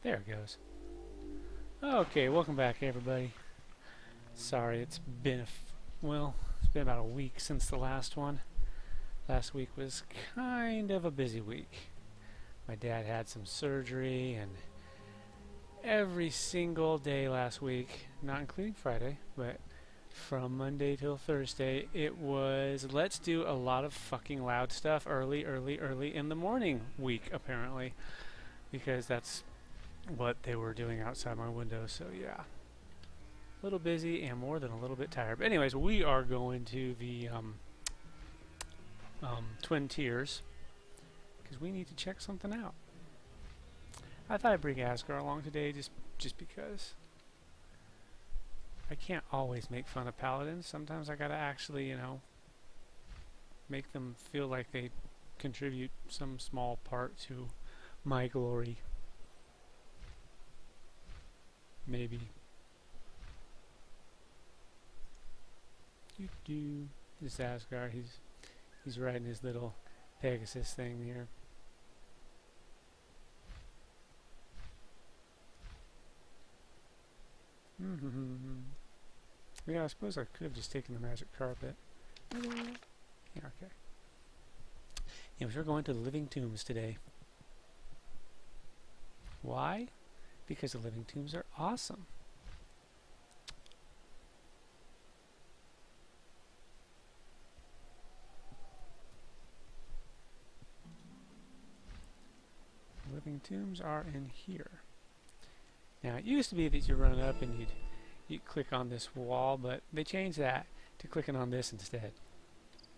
There it goes. Okay, welcome back everybody. Sorry, it's been it's been about a week since the last one. Last week was kind of a busy week. My dad had some surgery, and every single day last week, not including Friday, but from Monday till Thursday, it was let's do a lot of fucking loud stuff early in the morning week, apparently, because that's what they were doing outside my window. So yeah, a little busy and more than a little bit tired. But anyways, we are going to the Twin Tiers because we need to check something out. I thought I'd bring Asgar along today just because I can't always make fun of paladins. Sometimes I gotta actually, make them feel like they contribute some small part to my glory. Maybe. This Asgard, he's riding his little Pegasus thing here. Yeah, I suppose I could have just taken the magic carpet. Yeah, okay. Anyways, we're going to the living tombs today. Why? Because the living tombs are awesome. The living tombs are in here. Now, it used to be that you run up and you'd click on this wall, but they changed that to clicking on this instead.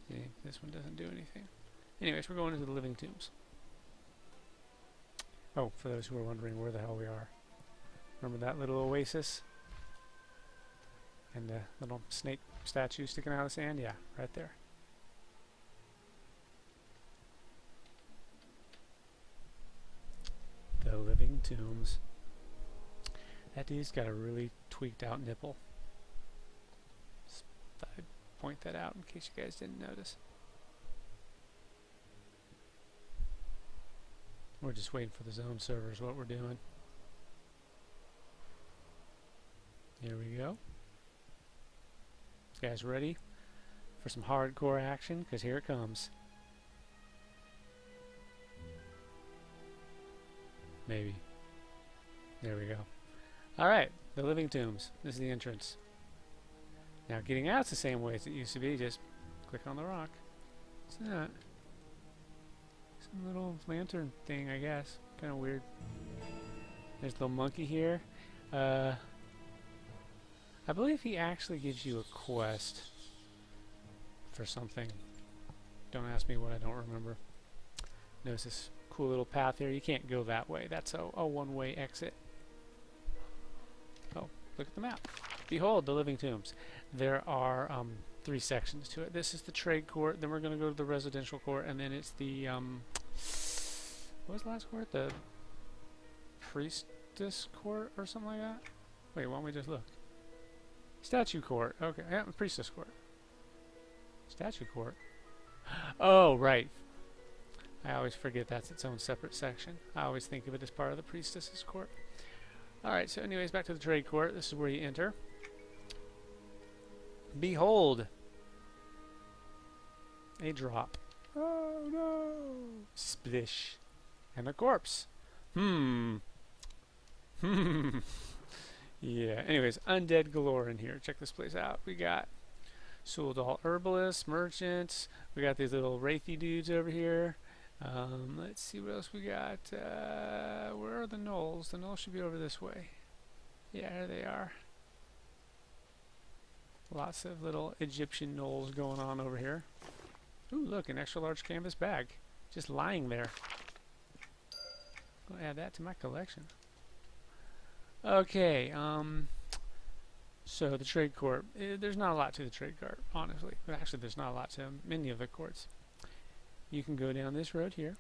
See, this one doesn't do anything. Anyways, we're going into the living tombs. Oh, for those who are wondering where the hell we are. Remember that little oasis? And the little snake statue sticking out of the sand? Yeah, right there. The living tombs. That dude's got a really tweaked out nipple. Just thought I'd point that out in case you guys didn't notice. We're just waiting for the zone server is what we're doing. Here we go. You guys ready for some hardcore action? Because here it comes. Maybe. There we go. Alright, the living tombs. This is the entrance. Now getting out's the same way as it used to be. Just click on the rock. What's that? Some little lantern thing, I guess. Kind of weird. There's the little monkey here. I believe he actually gives you a quest for something. Don't ask me what, I don't remember. Notice this cool little path here. You can't go that way. That's a one-way exit. Oh, look at the map. Behold, the living tombs. There are 3 sections to it. This is the trade court, then we're going to go to the residential court, and then it's the, what was the last court? The priestess court or something like that? Wait, why don't we just look? Statue court. Okay, yeah, priestess court. Statue court. Oh, right. I always forget that's its own separate section. I always think of it as part of the priestess's court. Alright, so anyways, back to the trade court. This is where you enter. Behold! A drop. Oh no! Splish. And a corpse. Yeah, anyways, undead galore in here. Check this place out. We got Suldal Herbalist, Merchants. We got these little wraithy dudes over here. Let's see what else we got. Where are the gnolls? The gnolls should be over this way. Yeah, there they are. Lots of little Egyptian gnolls going on over here. Ooh, look, an extra large canvas bag. Just lying there. I'll add that to my collection. Okay, so the trade court. There's not a lot to the trade court, honestly. Actually, there's not a lot to many of the courts. You can go down this road here.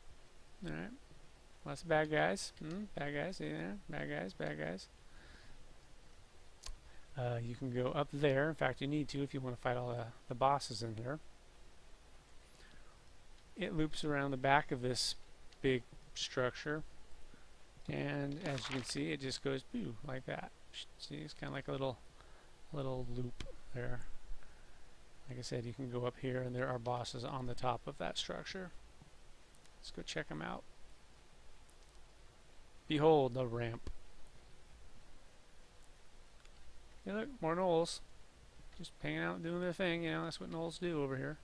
Alright. Lots of bad guys. Bad guys, yeah. Bad guys, bad guys. You can go up there. In fact, you need to if you want to fight all the bosses in here. It loops around the back of this big structure And as you can see, it just goes boo like that. See, it's kind of like a little loop there. Like I said, you can go up here, and there are bosses on the top of that structure. Let's go check them out. Behold the ramp. Yeah, look, more gnolls. Just hanging out, doing their thing. You know, that's what gnolls do over here.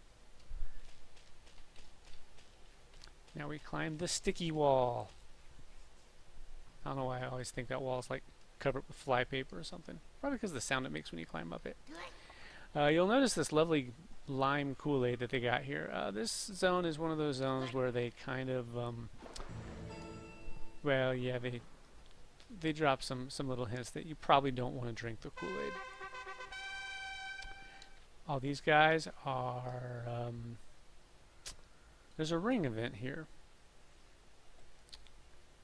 Now we climb the sticky wall. I don't know why I always think that wall is like covered with fly paper or something. Probably because of the sound it makes when you climb up it. You'll notice this lovely lime Kool-Aid that they got here. This zone is one of those zones where they kind of, well, yeah, they drop some little hints that you probably don't want to drink the Kool-Aid. All these guys are, there's a ring event here.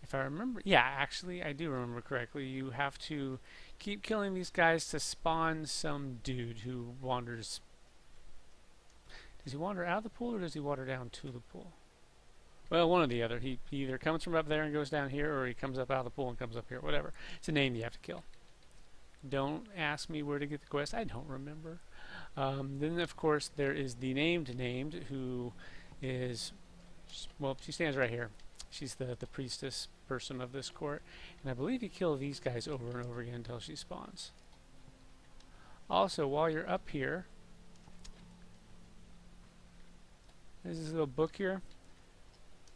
If I remember, yeah, actually, I do remember correctly. You have to keep killing these guys to spawn some dude who wanders. Does he wander out of the pool, or does he wander down to the pool? Well, one or the other. He either comes from up there and goes down here, or he comes up out of the pool and comes up here. Whatever. It's a name you have to kill. Don't ask me where to get the quest. I don't remember. Then, of course, there is the named, who is, well, she stands right here. She's the priestess person of this court. And I believe you kill these guys over and over again until she spawns. Also, while you're up here, there's this little book here.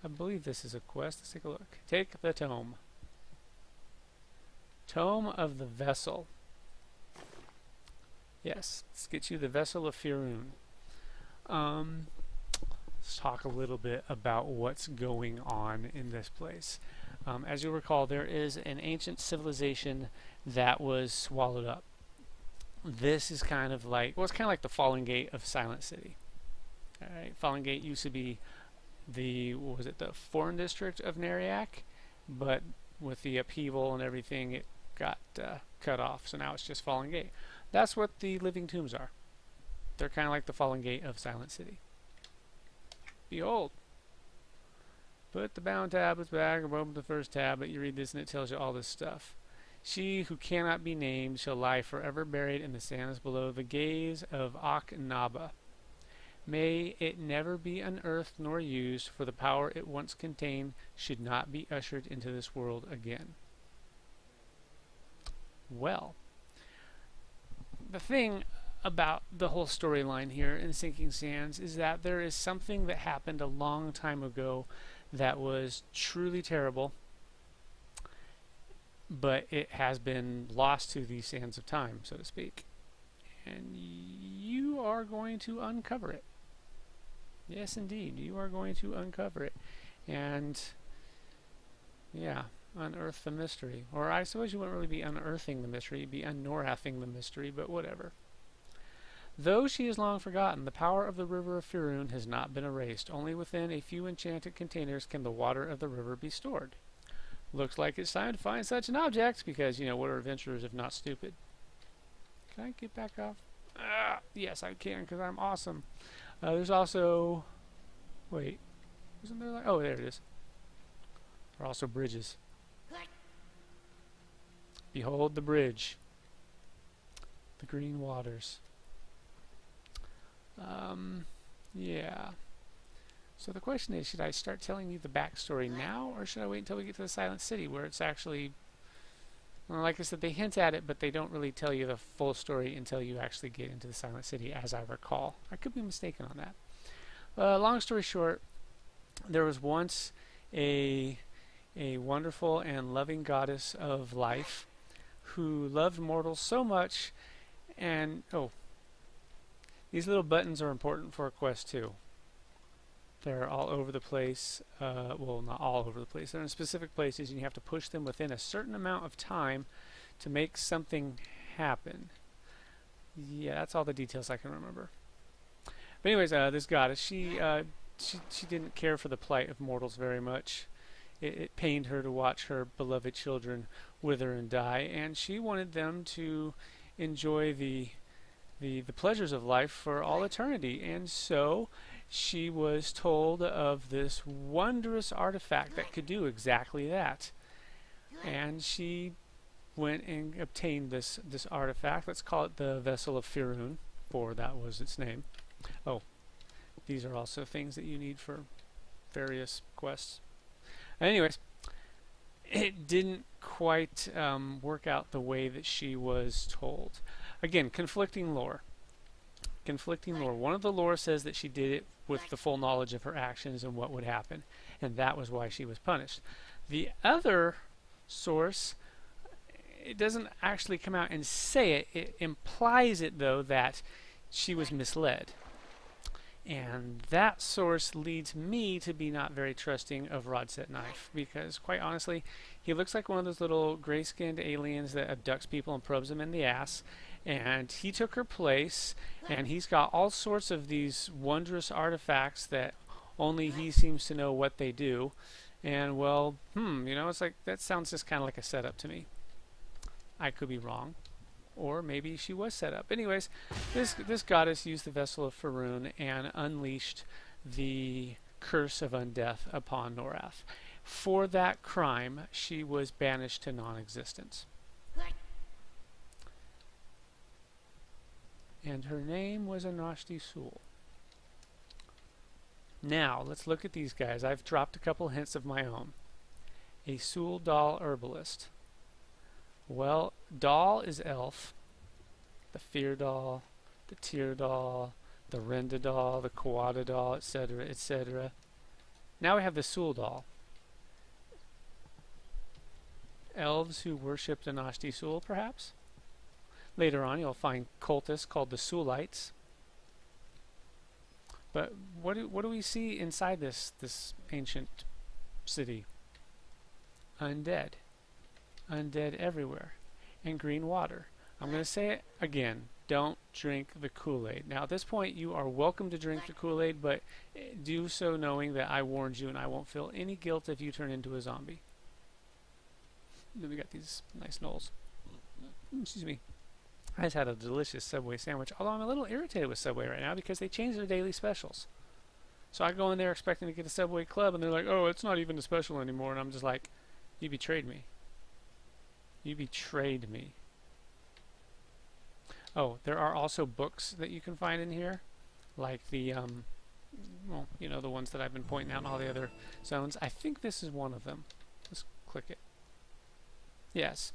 I believe this is a quest. Let's take a look. Take the tome. Tome of the Vessel. Yes, let's get you the Vessel of Firun. Let's talk a little bit about what's going on in this place. As you'll recall, there is an ancient civilization that was swallowed up. This is kind of like, well, it's kind of like the Fallen Gate of Silent City. Alright, Fallen Gate used to be the, what was it, the foreign district of Norrath, but with the upheaval and everything, it got cut off, so now it's just Fallen Gate. That's what the living tombs are. They're kind of like the Fallen Gate of Silent City. Behold. Put the bound tablets back, or open the first tablet. You read this and it tells you all this stuff. She who cannot be named shall lie forever buried in the sands below the gaze of Akhnaba. May it never be unearthed nor used, for the power it once contained should not be ushered into this world again. Well, the thing about the whole storyline here in Sinking Sands is that there is something that happened a long time ago that was truly terrible, but it has been lost to the sands of time, so to speak. And you are going to uncover it. Yes, indeed, you are going to uncover it. And, yeah, unearth the mystery. Or I suppose you wouldn't really be unearthing the mystery, you'd be unnorrathing the mystery, but whatever. Though she is long forgotten, the power of the river of Firun has not been erased. Only within a few enchanted containers can the water of the river be stored. Looks like it's time to find such an object, because, you know, what are adventurers if not stupid? Can I get back off? Yes, I can, because I'm awesome. There's also... Wait. Isn't there like... Oh, there it is. There are also bridges. Behold the bridge. The green waters. Yeah. So the question is, should I start telling you the backstory now, or should I wait until we get to the Silent City, where it's actually... Well, like I said, they hint at it, but they don't really tell you the full story until you actually get into the Silent City, as I recall. I could be mistaken on that. Long story short, there was once a wonderful and loving goddess of life who loved mortals so much, and... Oh. These little buttons are important for a quest too. They're all over the place. Well, not all over the place. They're in specific places, and you have to push them within a certain amount of time to make something happen. Yeah, that's all the details I can remember. But anyways, this goddess, she didn't care for the plight of mortals very much. It pained her to watch her beloved children wither and die, and she wanted them to enjoy the pleasures of life for all eternity. And so she was told of this wondrous artifact that could do exactly that. and she went and obtained this artifact. Let's call it the Vessel of Firun, for that was its name. Oh, these are also things that you need for various quests. Anyways, it didn't quite work out the way that she was told. Again, conflicting lore. Conflicting lore. One of the lore says that she did it with the full knowledge of her actions and what would happen, and that was why she was punished. The other source, it doesn't actually come out and say it. It implies it, though, that she was misled. And that source leads me to be not very trusting of Rodset Knife, because quite honestly, he looks like one of those little gray-skinned aliens that abducts people and probes them in the ass, and he took her place, and he's got all sorts of these wondrous artifacts that only he seems to know what they do. And well, you know, it's like, that sounds just kind of like a setup to me. I could be wrong. Or maybe she was set up. Anyways, this goddess used the Vessel of Firun and unleashed the curse of undeath upon Norrath. For that crime, she was banished to non-existence. And her name was Anashti Sul. Now, let's look at these guys. I've dropped a couple hints of my own. A Sul doll herbalist. Well, doll is elf. The fear doll, the tear doll, the renda doll, the Kawada doll, etc., etc. Now we have the Sul doll. Elves who worshipped Anashti Sul, perhaps? Later on, you'll find cultists called the Sulites. But what do we see inside this ancient city? Undead. Undead everywhere. And green water. I'm going to say it again. Don't drink the Kool-Aid. Now, at this point, you are welcome to drink the Kool-Aid, but do so knowing that I warned you and I won't feel any guilt if you turn into a zombie. Then we got these nice knolls. Excuse me. I just had a delicious Subway sandwich, although I'm a little irritated with Subway right now because they changed their daily specials. So I go in there expecting to get a Subway Club, and they're like, oh, it's not even a special anymore. And I'm just like, you betrayed me. You betrayed me. Oh, there are also books that you can find in here, like the, well, you know, the ones that I've been pointing out in all the other zones. I think this is one of them. Let's click it. Yes.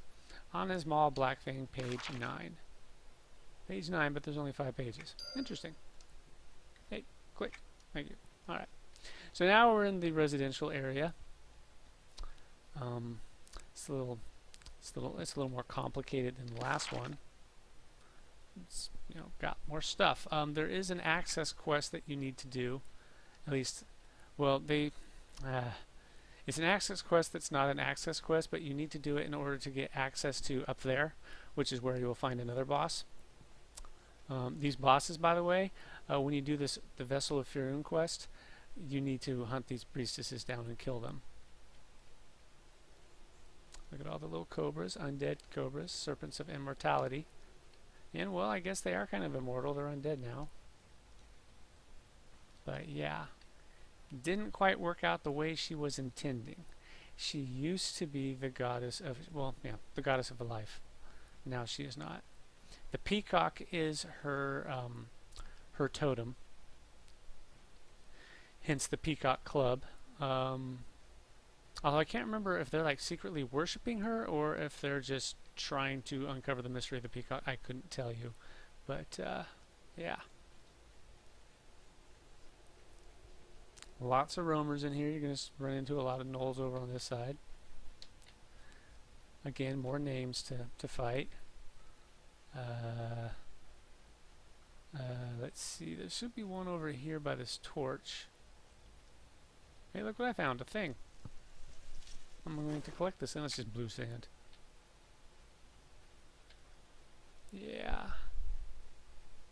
Anna's Mall Black Fang, page 9. Page 9, but there's only 5 pages. Interesting. Hey, click. Thank you. Alright. So now we're in the residential area. It's a little more complicated than the last one. It's, you know, got more stuff. There is an access quest that you need to do. At least, well, it's an access quest that's not an access quest, but you need to do it in order to get access to up there, which is where you will find another boss. These bosses, by the way, when you do the Vessel of Firun quest, you need to hunt these priestesses down and kill them. Look at all the little cobras, undead cobras, serpents of immortality. And, well, I guess they are kind of immortal. They're undead now. But, yeah. Didn't quite work out the way she was intending. She used to be the goddess of, well, yeah, the goddess of life. Now she is not. The peacock is her her totem. Hence the Peacock Club. Although I can't remember if they're like secretly worshipping her or if they're just trying to uncover the mystery of the peacock. I couldn't tell you. But, yeah. Lots of roamers in here. You're going to run into a lot of gnolls over on this side. Again, more names to fight. Let's see. There should be one over here by this torch. Hey, look what I found. A thing. I'm going to collect this, and it's just blue sand. Yeah.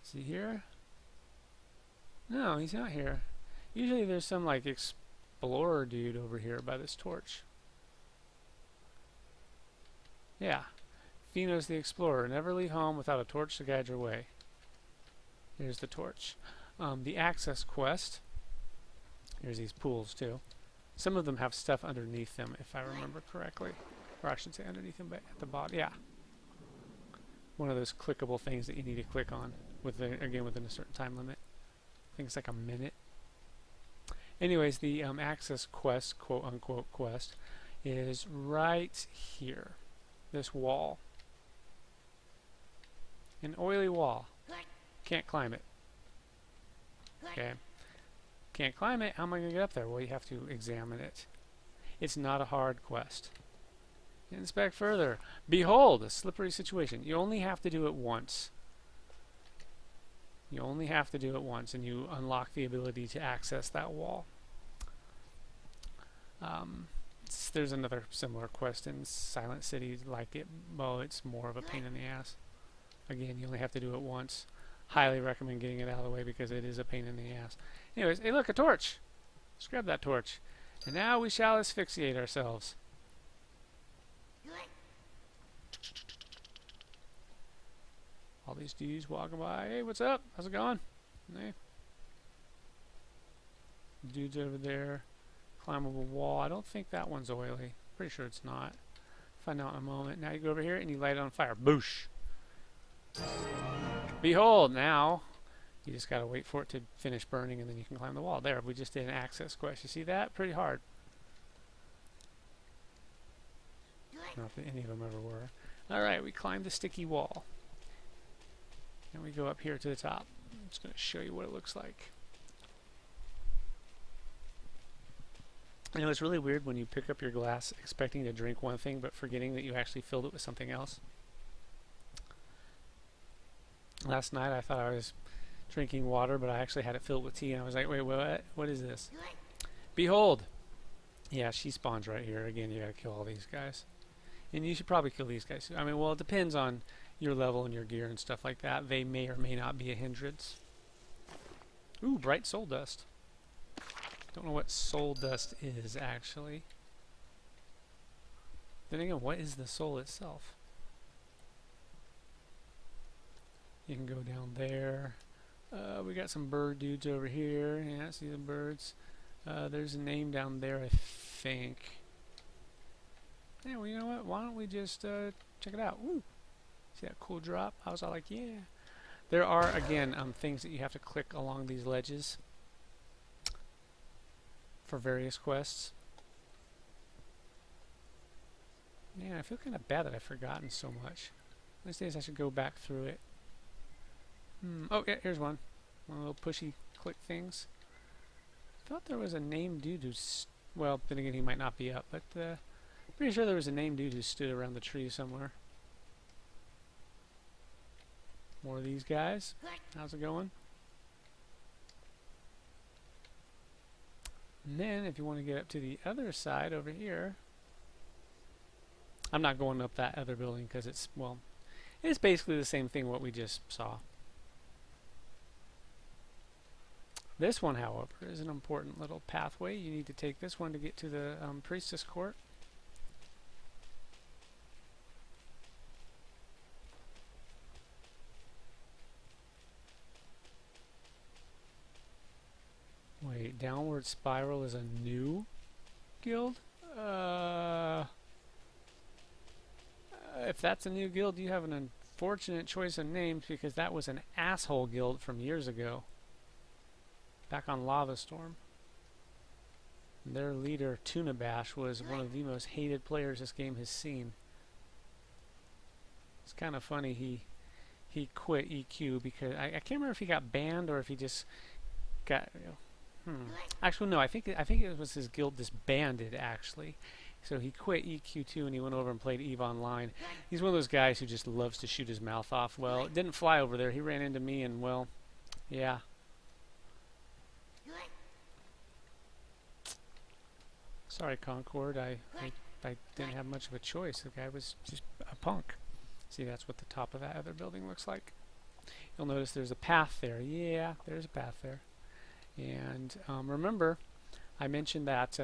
Is he here? No, he's not here. Usually there's some like explorer dude over here by this torch. Yeah. Finos the Explorer. Never leave home without a torch to guide your way. Here's the torch. The access quest. Here's these pools too. Some of them have stuff underneath them, if I remember correctly. Or I should say underneath him, but at the bottom. Yeah. One of those clickable things that you need to click on, again, within a certain time limit. I think it's like a minute. Anyways, the access quest, quote-unquote quest, is right here. This wall. An oily wall. Can't climb it. Okay. Can't climb it. How am I going to get up there? Well, you have to examine it. It's not a hard quest. Inspect further. Behold, a slippery situation. You only have to do it once. You only have to do it once, and you unlock the ability to access that wall. There's another similar quest in Silent City like it. Well, it's more of a pain in the ass. Again, you only have to do it once. Highly recommend getting it out of the way because it is a pain in the ass. Anyways, hey look, a torch! Let's grab that torch. And now we shall asphyxiate ourselves. All these dudes walking by. Hey, what's up? How's it going? Hey. Dudes over there. Climbable wall. I don't think that one's oily. Pretty sure it's not. Find out in a moment. Now you go over here and you light it on fire. Boosh! Behold, now you just gotta wait for it to finish burning and then you can climb the wall. There, we just did an access quest. You see that? Pretty hard. Not that any of them ever were. Alright, we climbed the sticky wall. And we go up here to the top. I'm just going to show you what it looks like. You know, it's really weird when you pick up your glass expecting to drink one thing but forgetting that you actually filled it with something else. Last night I thought I was drinking water, but I actually had it filled with tea, and I was like, wait, what? What is this? Behold! Yeah, she spawns right here. Again, you gotta kill all these guys. And you should probably kill these guys too. I mean, well, it depends on your level and your gear and stuff like that. They may or may not be a hindrance. Ooh, bright soul dust. Don't know what soul dust is, actually. Then again, what is the soul itself? You can go down there. We got some bird dudes over here. Yeah, I see the birds. There's a name down there, I think. Yeah, well, you know what? Why don't we just check it out? Ooh. See that cool drop? I was all like, yeah. There are, again, things that you have to click along these ledges for various quests. Man, I feel kind of bad that I've forgotten so much. These days I should go back through it. Oh, yeah, here's one. One of the little pushy click things. I thought there was a named dude who's... Well, then again, he might not be up, but pretty sure there was a named dude who stood around the tree somewhere. More of these guys. How's it going? And then, if you want to get up to the other side over here... I'm not going up that other building because it's, well, it's basically the same thing what we just saw. This one, however, is an important little pathway. You need to take this one to get to the priestess court. Wait, downward spiral is a new guild? If that's a new guild, you have an unfortunate choice of names because that was an asshole guild from years ago. Back on Lava Storm. Their leader, Tuna Bash, was one of the most hated players this game has seen. It's kind of funny he quit EQ because I can't remember if he got banned or if he just got, you know, Actually, no, I think it was his guild disbanded, actually. So he quit EQ2 and he went over and played EVE Online. He's one of those guys who just loves to shoot his mouth off. Well, it didn't fly over there. He ran into me and, well, yeah. Sorry, Concord. I didn't have much of a choice. The guy was just a punk. See, that's what the top of that other building looks like. You'll notice there's a path there. Yeah, there's a path there. And remember, I mentioned that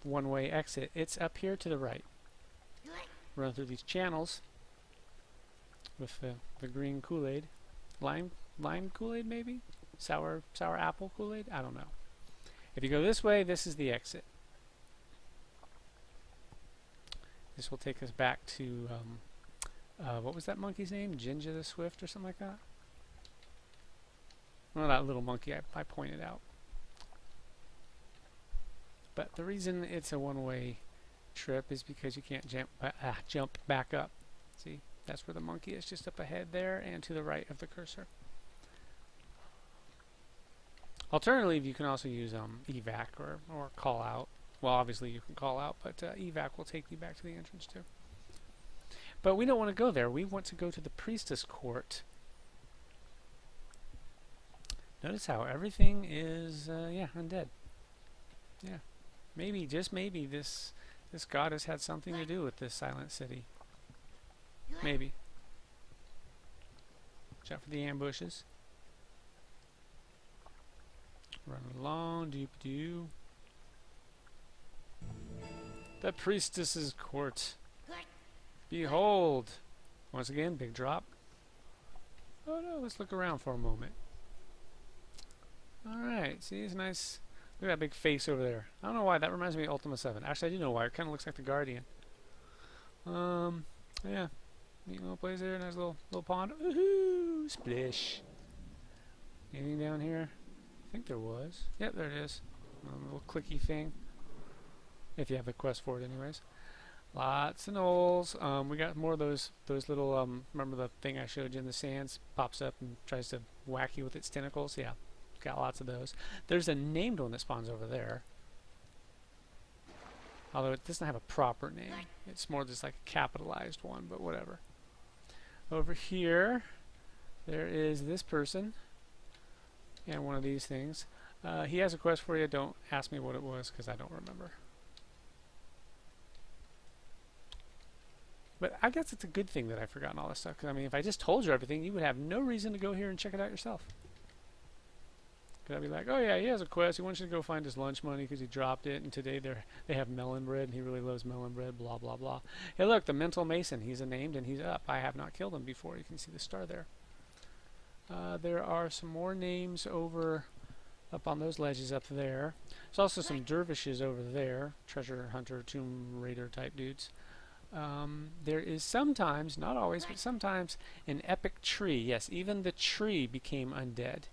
one-way exit. It's up here to the right. Run through these channels with the green Kool-Aid. Lime Kool-Aid, maybe? Sour apple Kool-Aid? I don't know. If you go this way, this is the exit. This will take us back to, what was that monkey's name? Ginger the Swift or something like that? Well, that little monkey I pointed out. But the reason it's a one-way trip is because you can't jump back up. See, that's where the monkey is, just up ahead there and to the right of the cursor. Alternatively, you can also use evac or call out. Well, obviously you can call out, but evac will take you back to the entrance too. But we don't want to go there. We want to go to the priestess court. Notice how everything is, yeah, undead. Yeah, maybe, just maybe, this goddess had something to do with this silent city. Maybe. Watch out for the ambushes. Run along, doop-doo. The priestess's court. Behold. Once again, big drop. Oh no, let's look around for a moment. Alright, see, it's nice. Look at that big face over there. I don't know why, that reminds me of Ultima 7. Actually, I do know why. It kind of looks like the Guardian. Yeah. Neat little place there, nice little pond. Woohoo! Splish. Anything down here? I think there was. Yep, there it is. A little clicky thing. If you have a quest for it anyways. Lots of knolls. We got more of those little, remember the thing I showed you in the sands? Pops up and tries to whack you with its tentacles? Yeah, got lots of those. There's a named one that spawns over there. Although it doesn't have a proper name. It's more just like a capitalized one, but whatever. Over here, there is this person. And one of these things. He has a quest for you. Don't ask me what it was, because I don't remember. But I guess it's a good thing that I've forgotten all this stuff. Because, I mean, if I just told you everything, you would have no reason to go here and check it out yourself. Because I'd be like, oh yeah, he has a quest. He wants you to go find his lunch money because he dropped it. And today they have melon bread, and he really loves melon bread, blah, blah, blah. Hey, look, the Mental Mason. He's a named, and he's up. I have not killed him before. You can see the star there. There are some more names up on those ledges up there. There's also some dervishes over there. Treasure hunter, tomb raider type dudes. There is sometimes, not always, but sometimes an epic tree. Yes, even the tree became undead.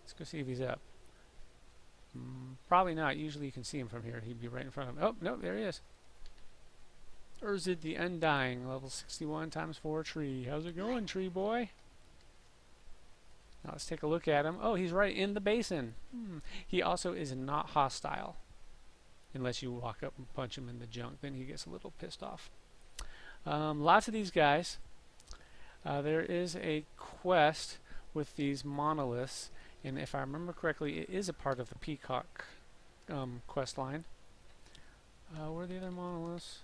Let's go see if he's up. Probably not. Usually you can see him from here. He'd be right in front of him. Oh, no, there he is. Urzid the Undying, level 61 times 4 tree. How's it going, tree boy? Now let's take a look at him. Oh, he's right in the basin. He also is not hostile. Unless you walk up and punch him in the junk. Then he gets a little pissed off. Lots of these guys. There is a quest with these monoliths. And if I remember correctly, it is a part of the Peacock quest line. Where are the other monoliths?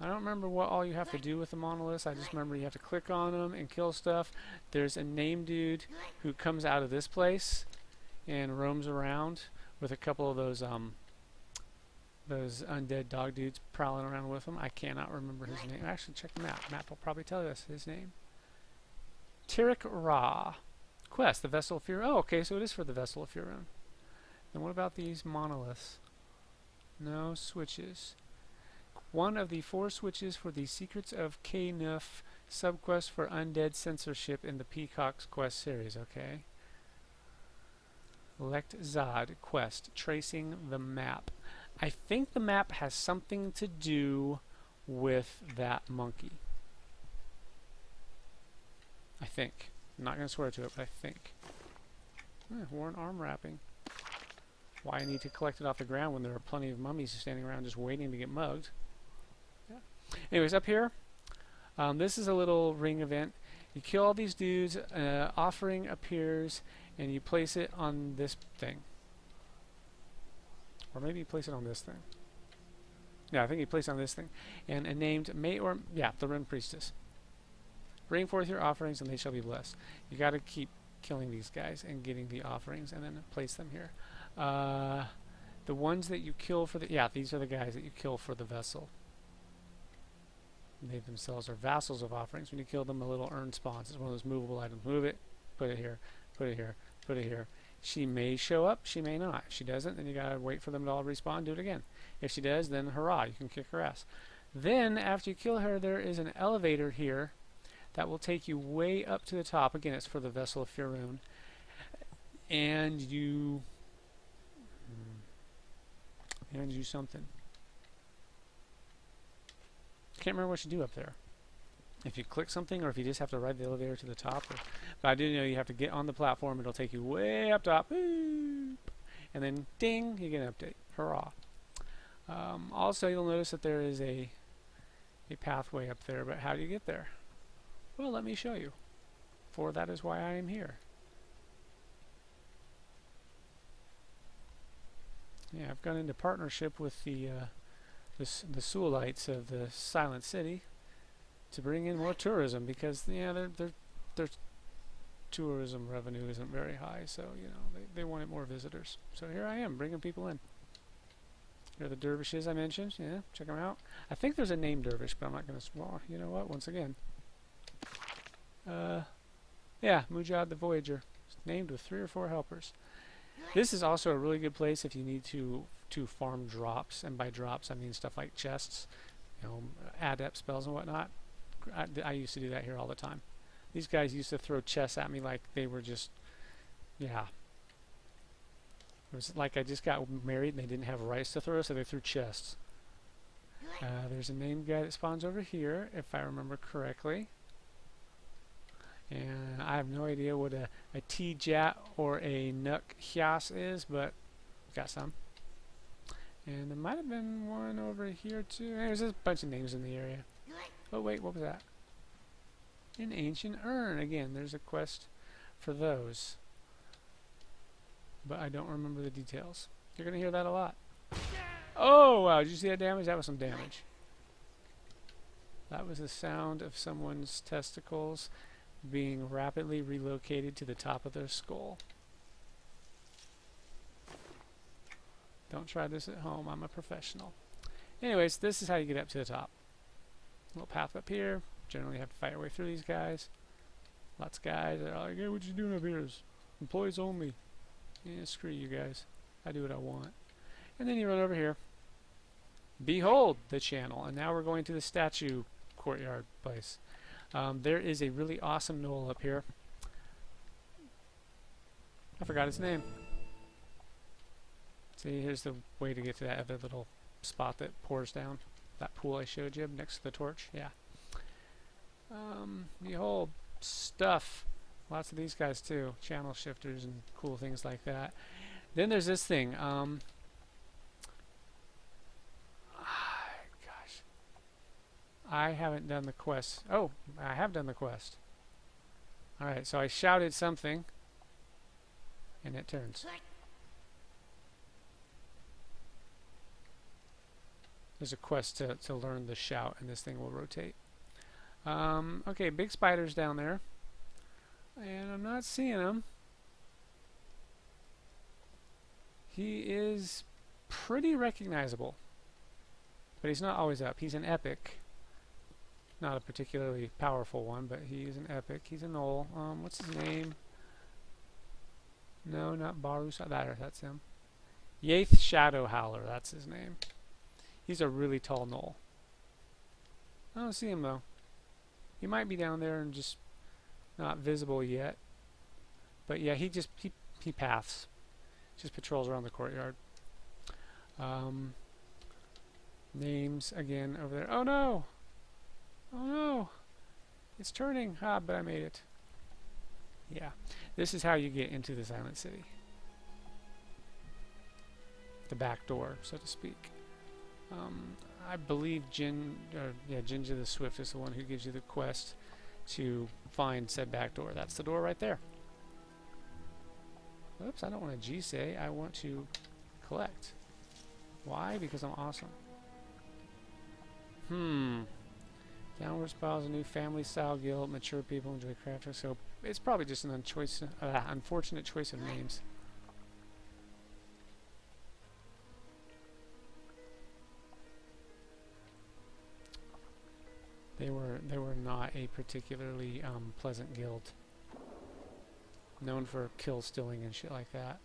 I don't remember what all you have to do with the monoliths. I just remember you have to click on them and kill stuff. There's a named dude who comes out of this place and roams around with a couple of those undead dog dudes prowling around with him. I cannot remember his name. Actually, check the map. Map will probably tell us his name. Tirik Ra. Quest, the Vessel of Furon. Oh, okay, so it is for the Vessel of Furon. And what about these monoliths? No switches. One of the 4 switches for the Secrets of K-Nuff subquest for undead censorship in the Peacock's quest series. Okay. Lect Zod quest, tracing the map. I think the map has something to do with that monkey. I think. I'm not going to swear to it, but I think. Worn arm wrapping. Why I need to collect it off the ground when there are plenty of mummies standing around just waiting to get mugged. Yeah. Anyways, up here, this is a little ring event. You kill all these dudes, offering appears, and you place it on this thing. Or maybe you place it on this thing. Yeah, I think you place it on this thing. And a named the Ren Priestess. Bring forth your offerings and they shall be blessed. You got to keep killing these guys and getting the offerings and then place them here. The ones that you kill for these are the guys that you kill for the vessel. They themselves are vassals of offerings. When you kill them, a little urn spawns. It's one of those movable items. Move it, put it here, put it here, put it here. She may show up, she may not. If she doesn't, then you gotta wait for them to all respawn, do it again. If she does, then hurrah, you can kick her ass. Then, after you kill her, there is an elevator here that will take you way up to the top. Again, it's for the Vessel of Faerun. And you something. Can't remember what you do up there. If you click something, or if you just have to ride the elevator to the top. But I do know you have to get on the platform. It'll take you way up top. Boop, and then, ding, you get an update. Hurrah. Also, you'll notice that there is a pathway up there. But how do you get there? Well, let me show you. For that is why I am here. Yeah, I've gone into partnership with the Sualites of the Silent City to bring in more tourism, because their tourism revenue isn't very high, so they wanted more visitors. So here I am bringing people in. Here are the dervishes I mentioned. Yeah, check them out. I think there's a named dervish, but I'm not going to. Well, you know what? Once again, yeah, Mujad the Voyager, named with 3 or 4 helpers. This is also a really good place if you need to farm drops, and by drops I mean stuff like chests, adept spells and whatnot. I used to do that here all the time. These guys used to throw chests at me like they were just, yeah. It was like I just got married and they didn't have rice to throw, so they threw chests. There's a named guy that spawns over here, if I remember correctly. And I have no idea what a T-Jat or a Nuk Hyas is, but got some. And there might have been one over here too. There's a bunch of names in the area. Oh wait, what was that? An ancient urn. Again, there's a quest for those. But I don't remember the details. You're going to hear that a lot. Oh wow, did you see that damage? That was some damage. That was the sound of someone's testicles being rapidly relocated to the top of their skull. Don't try this at home, I'm a professional. Anyways, this is how you get up to the top. Little path up here. Generally you have to fight your way through these guys. Lots of guys that are like, hey, what you doing up here? It's employees only. Yeah, screw you guys. I do what I want. And then you run over here. Behold the channel. And now we're going to the Statue Courtyard place. There is a really awesome knoll up here. I forgot its name. See, here's the way to get to that other little spot that pours down. That pool I showed you next to the torch. Yeah. Behold, stuff. Lots of these guys too. Channel shifters and cool things like that. Then there's this thing. Gosh. I haven't done the quest. Oh, I have done the quest. Alright, so I shouted something. And it turns. There's a quest to learn the shout, and this thing will rotate. Okay, big spider's down there. And I'm not seeing him. He is pretty recognizable. But he's not always up. He's an epic. Not a particularly powerful one, but he's an epic. He's a knoll. What's his name? No, not Barus. That's him. Yath Shadow Howler. That's his name. He's a really tall knoll. I don't see him though. He might be down there and just not visible yet. But yeah, he paths. Just patrols around the courtyard. Names again over there. Oh no! Oh no! It's turning. Ah, but I made it. Yeah. This is how you get into the Silent City. The back door, so to speak. I believe Jinja the Swift is the one who gives you the quest to find said back door. That's the door right there. Oops, I don't want to G-say. I want to collect. Why? Because I'm awesome. Downward Spirals, a new family-style guild. Mature people enjoy crafting. So it's probably just an unfortunate choice of names. They were not a particularly pleasant guild. Known for kill stealing and shit like that.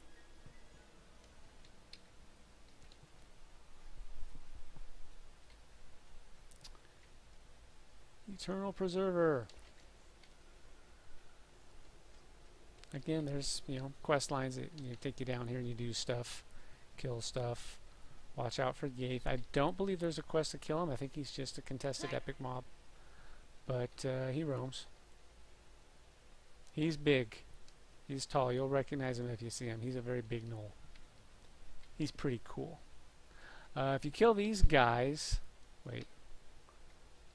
Eternal Preserver. Again, there's, you know, quest lines that take you down here and you do stuff, kill stuff. Watch out for Gaith. I don't believe there's a quest to kill him. I think he's just a contested epic mob. But he roams. He's big. He's tall. You'll recognize him if you see him. He's a very big gnoll. He's pretty cool. If you kill these guys... Wait.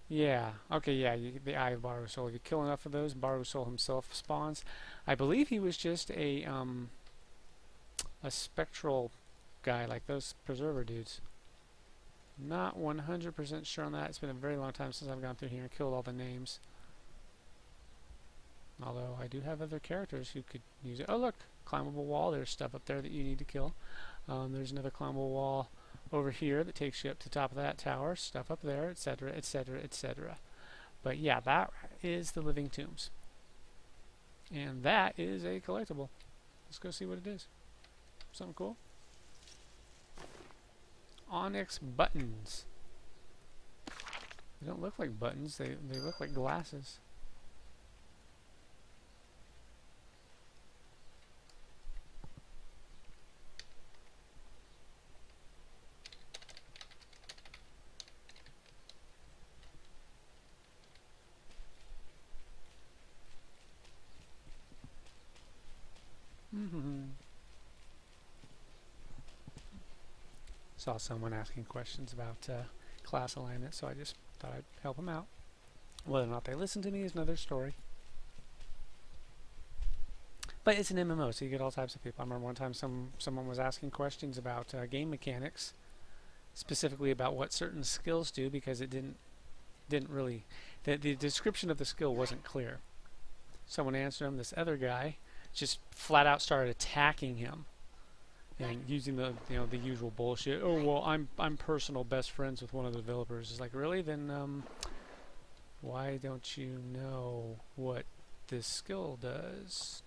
Yeah. Okay, yeah. The Eye of Barusol. If you kill enough of those, Barusol himself spawns. I believe he was just a spectral guy like those Preserver dudes. Not 100% sure on that. It's been a very long time since I've gone through here and killed all the names. Although I do have other characters who could use it. Oh look! Climbable wall. There's stuff up there that you need to kill. There's another climbable wall over here that takes you up to the top of that tower. Stuff up there, etc., etc., etc. But yeah, that is the Living Tombs. And that is a collectible. Let's go see what it is. Something cool. Onyx buttons. They don't look like buttons. They look like glasses. Saw someone asking questions about class alignment, so I just thought I'd help them out. Whether or not they listen to me is another story. But it's an MMO, so you get all types of people. I remember one time someone was asking questions about game mechanics, specifically about what certain skills do, because it didn't really... The description of the skill wasn't clear. Someone answered him. This other guy just flat out started attacking him. And using the the usual bullshit. Oh well, I'm personal best friends with one of the developers. It's like, really? Then why don't you know what this skill does?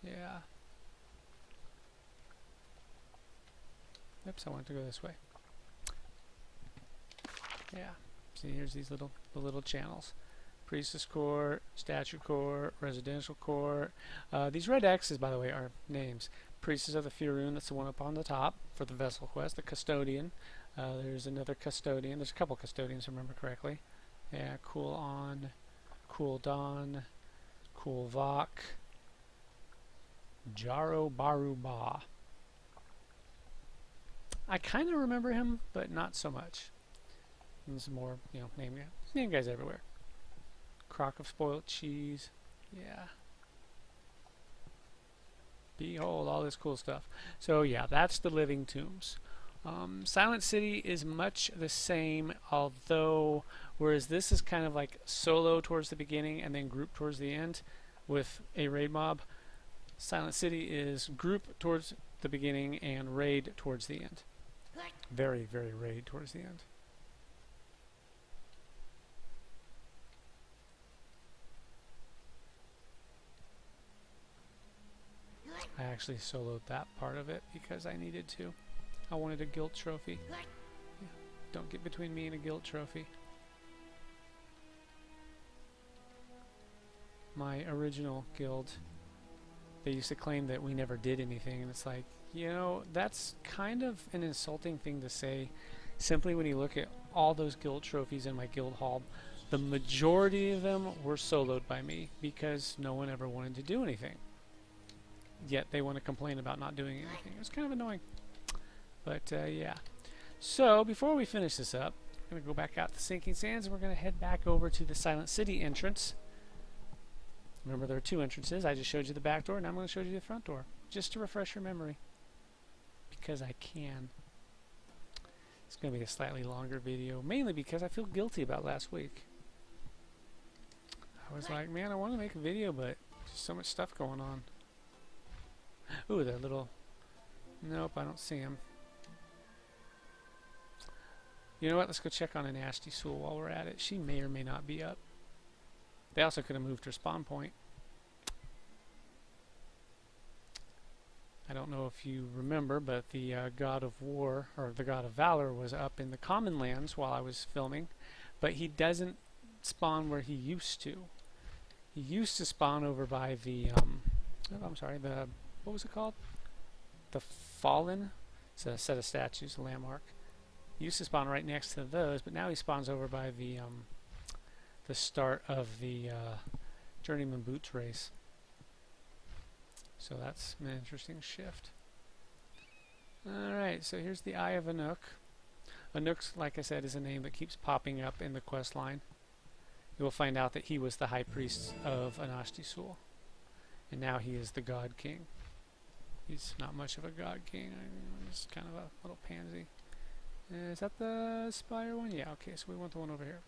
Yeah. Oops, I want to go this way. Yeah. See, here's these little channels. Priestess Court, Statue Court, Residential Court. These red X's, by the way, are names. Priestess of the Firun, that's the one up on the top for the Vessel quest. The Custodian. There's another Custodian. There's a couple Custodians, if I remember correctly. Yeah, Cool On, Cool Dawn, Cool Vok, Jaro Baru Ba. I kind of remember him, but not so much. And there's more, name guys everywhere. Crock of spoiled cheese. Yeah. Behold, all this cool stuff. So yeah, that's the Living Tombs. Silent City is much the same, although whereas this is kind of like solo towards the beginning and then group towards the end with a raid mob, Silent City is group towards the beginning and raid towards the end. Very, very raid towards the end. I actually soloed that part of it because I needed to. I wanted a guild trophy. Yeah. Don't get between me and a guild trophy. My original guild, they used to claim that we never did anything, and it's like, that's kind of an insulting thing to say. Simply when you look at all those guild trophies in my guild hall, the majority of them were soloed by me because no one ever wanted to do anything. Yet they want to complain about not doing anything. It's kind of annoying. But yeah. So before we finish this up, I'm going to go back out to Sinking Sands and we're going to head back over to the Silent City entrance. Remember, there are two entrances. I just showed you the back door, and I'm going to show you the front door, just to refresh your memory. Because I can. It's going to be a slightly longer video, mainly because I feel guilty about last week. I was like, man, I want to make a video, but there's so much stuff going on. Ooh, that little... Nope, I don't see him. You know what? Let's go check on a Nasty Soul while we're at it. She may or may not be up. They also could have moved her spawn point. I don't know if you remember, but the god of war, or the god of valor, was up in the common lands while I was filming, but he doesn't spawn where he used to. He used to spawn over by the, what was it called? The Fallen? It's a set of statues, a landmark. He used to spawn right next to those, but now he spawns over by the start of the Journeyman Boots race. So that's an interesting shift. Alright, so here's the Eye of Anuk. Anuk, like I said, is a name that keeps popping up in the quest line. You will find out that he was the high priest of Anashti-Sul, and now he is the God King. He's not much of a God King. He's kind of a little pansy. Is that the Spire one? Yeah, okay, so we want the one over here.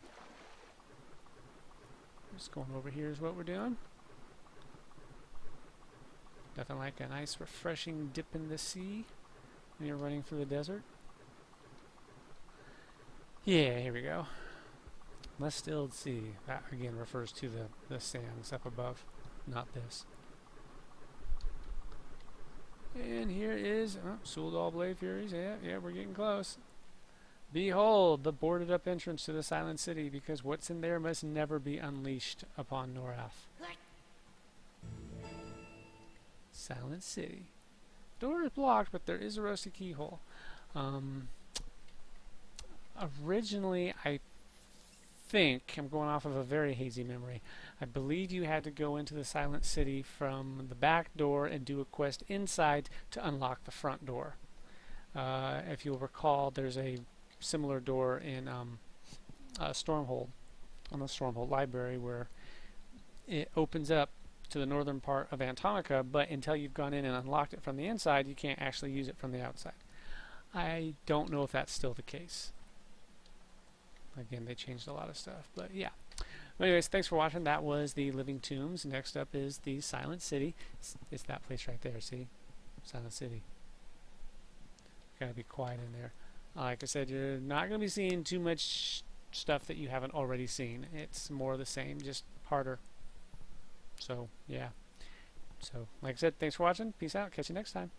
Just going over here is what we're doing. Nothing like a nice refreshing dip in the sea when you're running through the desert. Yeah, here we go. Must-stilled sea. That again refers to the sands up above, not this. And here is Suldal Blade Furies. Yeah, we're getting close. Behold, the boarded up entrance to the Silent City, because what's in there must never be unleashed upon Norrath. Silent City. Door is blocked, but there is a rusty keyhole. Originally, I think, I'm going off of a very hazy memory, I believe you had to go into the Silent City from the back door and do a quest inside to unlock the front door. If you'll recall, there's a similar door in Stormhold, on the Stormhold Library, where it opens up to the northern part of Antonica, but until you've gone in and unlocked it from the inside, you can't actually use it from the outside. I don't know if that's still the case. Again, they changed a lot of stuff, but yeah. Anyways, thanks for watching. That was the Living Tombs. Next up is the Silent City. It's that place right there, see? Silent City. Gotta be quiet in there. Like I said, you're not going to be seeing too much stuff that you haven't already seen. It's more of the same, just harder. So, yeah. So, like I said, thanks for watching. Peace out. Catch you next time.